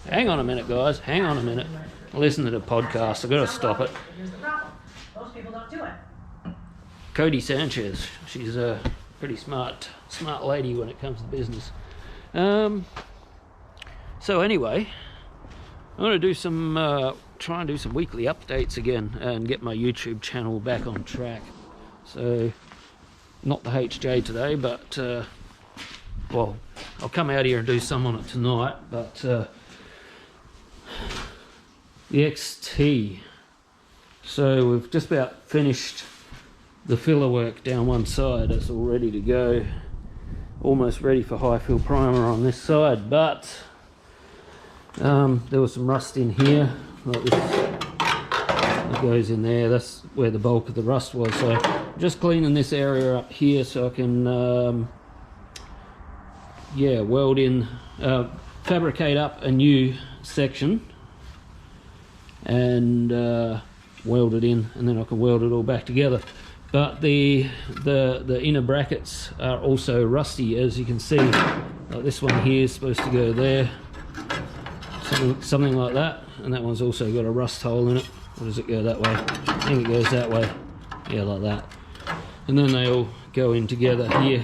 Hang on a minute, guys. Hang on a minute. Listen to the podcast. I've got to stop it. Here's the problem. Most people don't do it. Cody Sanchez. She's a pretty smart lady when it comes to business. So anyway, I'm going to do some, try and do some weekly updates again and get my YouTube channel back on track. So, not the HJ today, but, well, I'll come out here and do some on it tonight, but the XT. So we've just about finished the filler work down one side. It's all ready to go. Almost ready for high fill primer on this side, but there was some rust in here. Like this, that goes in there. That's where the bulk of the rust was. So I'm just cleaning this area up here so I can yeah, weld in, fabricate up a new section and weld it in, and then I can weld it all back together. But the inner brackets are also rusty, as you can see. Like this one here is supposed to go there, something like that, and that one's also got a rust hole in it. Or does it go that way? I think it goes that way. Yeah, like that. And then they all go in together here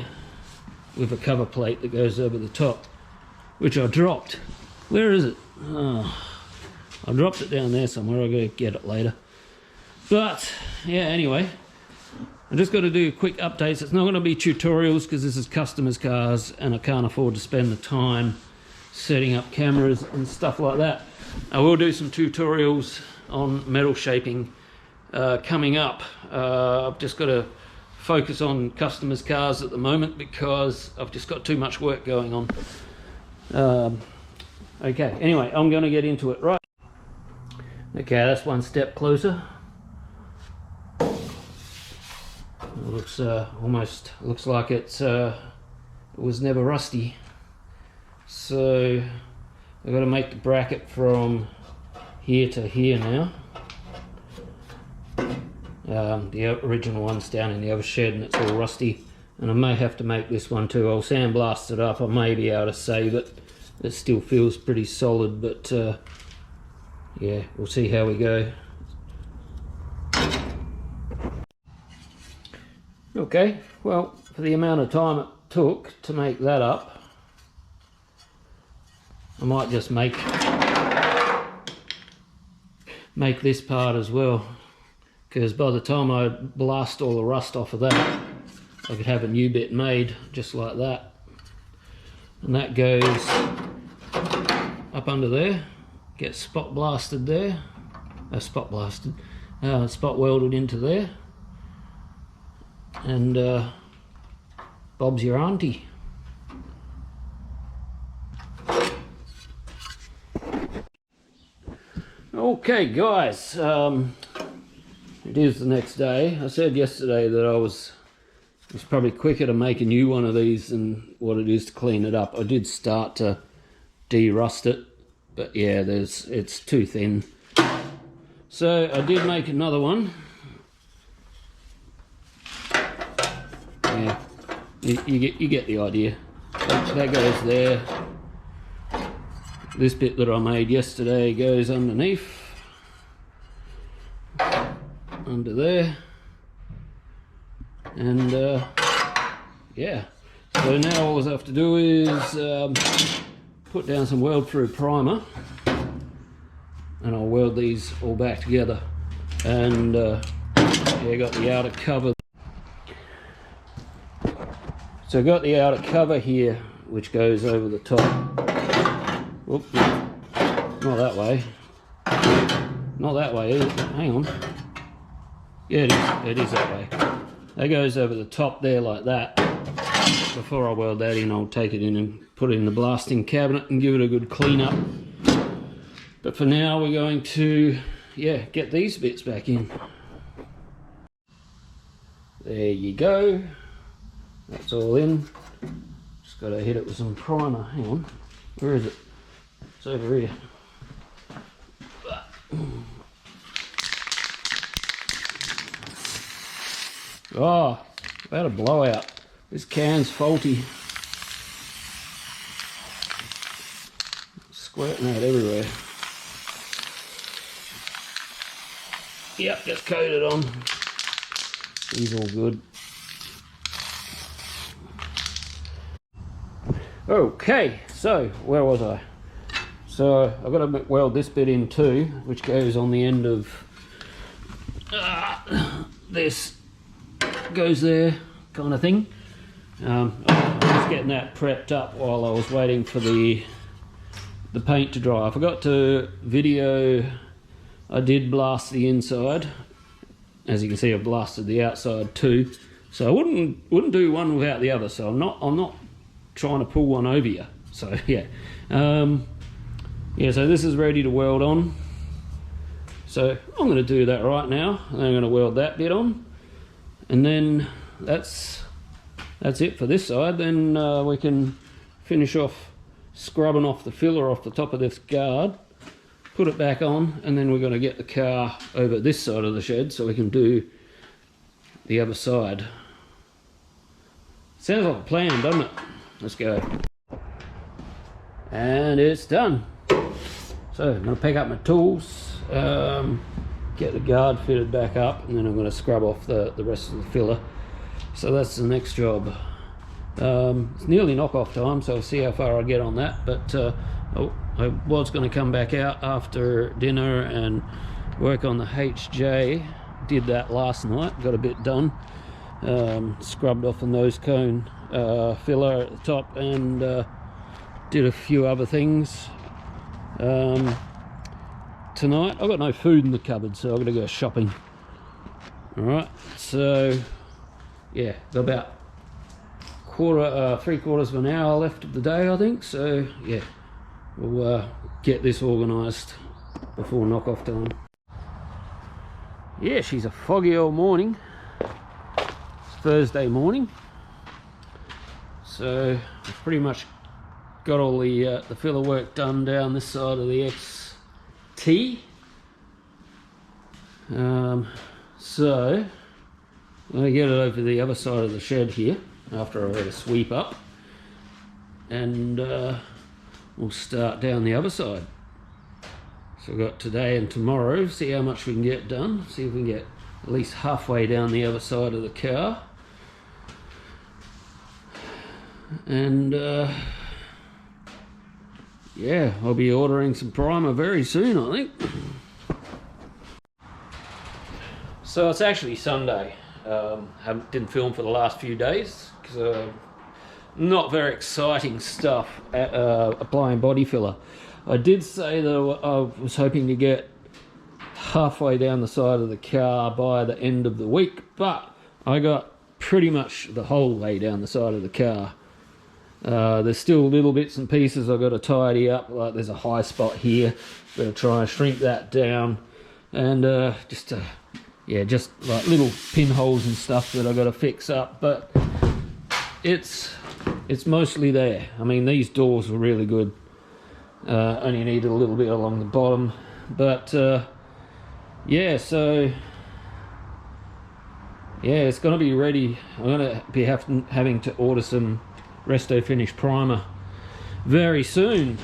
with a cover plate that goes over the top, which I dropped. Where is it? Oh, I dropped it down there somewhere. I'll go get it later. But yeah, anyway, I just got to do quick updates. It's not going to be tutorials because this is customers' cars and I can't afford to spend the time setting up cameras and stuff like that. I will do some tutorials on metal shaping coming up. I've just got to focus on customers' cars at the moment because I've just got too much work going on. Okay, anyway, I'm going to get into it. Right. Okay, that's one step closer. It looks almost looks like it was never rusty. So I've got to make the bracket from here to here now. The original one's down in the other shed and it's all rusty, and I may have to make this one too. I'll sandblast it up. I may be able to save it. It still feels pretty solid, but yeah, we'll see how we go. Okay, well, for the amount of time it took to make that up, I might just make this part as well, because by the time I blast all the rust off of that, I could have a new bit made just like that. And that goes up under there, gets spot blasted there, spot welded into there, and Bob's your auntie. Okay guys, it is the next day. I said yesterday that it's probably quicker to make a new one of these than what it is to clean it up. I did start to de-rust it, but yeah, it's too thin. So I did make another one. Yeah, you get the idea. That goes there. This bit that I made yesterday goes underneath, under there, and yeah. So now all I have to do is put down some weld-through primer, and I'll weld these all back together. And yeah, I got the outer cover. So I got the outer cover here, which goes over the top. Whoop, not that way. Not that way. Hang on. Yeah, it is that way. That goes over the top there like that. Before I weld that in, I'll take it in and put it in the blasting cabinet and give it a good clean up. But for now, we're going to, yeah, get these bits back in. There you go. That's all in. Just got to hit it with some primer. Hang on. Where is it? It's over here. Oh, I've had a blowout. This can's faulty. squirting out everywhere. Yep, just coated on. He's all good. Okay, so where was I? So I've got to weld this bit in too, which goes on the end of this, goes there, kind of thing. I was just getting that prepped up while I was waiting for the paint to dry. I forgot to video. I did blast the inside. As you can see, I blasted the outside too. So I wouldn't do one without the other. So I'm not trying to pull one over you. So yeah, yeah. So this is ready to weld on. So I'm going to do that right now. And I'm going to weld that bit on, and then that's it for this side. Then we can finish off scrubbing off the filler off the top of this guard. Put it back on, and then we're going to get the car over this side of the shed so we can do the other side. Sounds like a plan, doesn't it? Let's go. And it's done. So I'm going to pick up my tools, get the guard fitted back up, and then I'm going to scrub off the rest of the filler. So that's the next job. It's nearly knock-off time, so I'll see how far I get on that. But I was going to come back out after dinner and work on the HJ. Did that last night, got a bit done. Scrubbed off the nose cone filler at the top, and did a few other things. Tonight I've got no food in the cupboard, so I'm going to go shopping. Alright, so yeah, got about three-quarters of an hour left of the day, I think. So yeah, we'll get this organised before knock-off time. Yeah, she's a foggy old morning. It's Thursday morning, so I've pretty much got all the filler work done down this side of the XT. So I'm going to get it over the other side of the shed here after I've had a sweep up, and we'll start down the other side. So we've got today and tomorrow, see how much we can get done, see if we can get at least halfway down the other side of the car. And yeah, I'll be ordering some primer very soon, I think. So it's actually Sunday. Didn't film for the last few days because not very exciting stuff at applying body filler. I did say that I was hoping to get halfway down the side of the car by the end of the week, but I got pretty much the whole way down the side of the car. There's still little bits and pieces I've got to tidy up, like there's a high spot here, got to try and shrink that down, and just like little pinholes and stuff that I've got to fix up, but it's mostly there. I mean, these doors were really good, only needed a little bit along the bottom, but yeah, so yeah, it's going to be ready. I'm going to be having to order some Resto Finish primer very soon,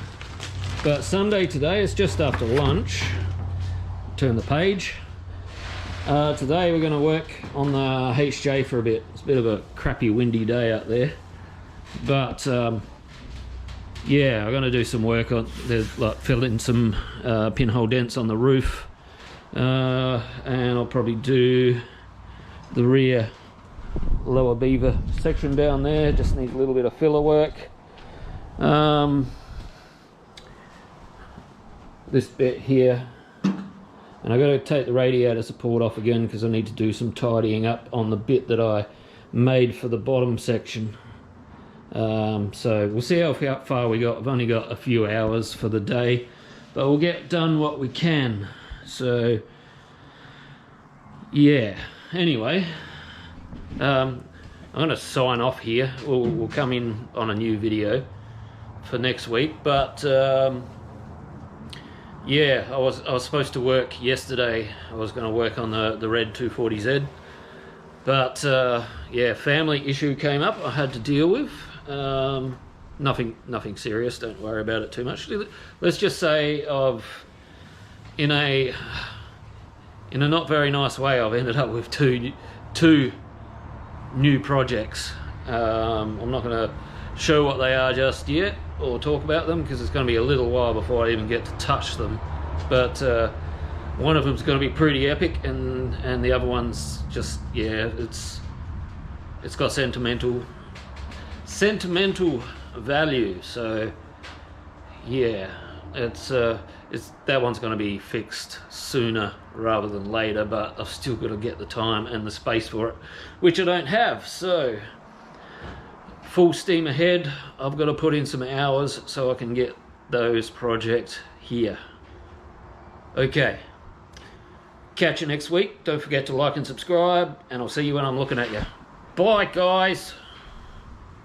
but Sunday today, it's just after lunch. Turn the page. Today we're going to work on the HJ for a bit. It's a bit of a crappy windy day out there, but yeah, I'm going to do some work on, like fill in some pinhole dents on the roof, and I'll probably do the rear lower beaver section down there. Just needs a little bit of filler work. This bit here, and I've got to take the radiator support off again because I need to do some tidying up on the bit that I made for the bottom section. So we'll see how far we got. I've only got a few hours for the day, but we'll get done what we can. So yeah, anyway, I'm going to sign off here. We'll come in on a new video for next week, but yeah, I was supposed to work yesterday. I was going to work on the red 240Z, but yeah, family issue came up I had to deal with. nothing serious. Don't worry about it too much. Let's just say in a not very nice way, I've ended up with two new projects. I'm not going to show what they are just yet or talk about them, because it's going to be a little while before I even get to touch them. But one of them's going to be pretty epic, and the other one's just, yeah, it's got sentimental value. So yeah, it's that one's going to be fixed sooner rather than later, but I've still got to get the time and the space for it, which I don't have. So full steam ahead. I've got to put in some hours so I can get those projects here. Okay, catch you next week. Don't forget to like and subscribe, and I'll see you when I'm looking at you. Bye guys.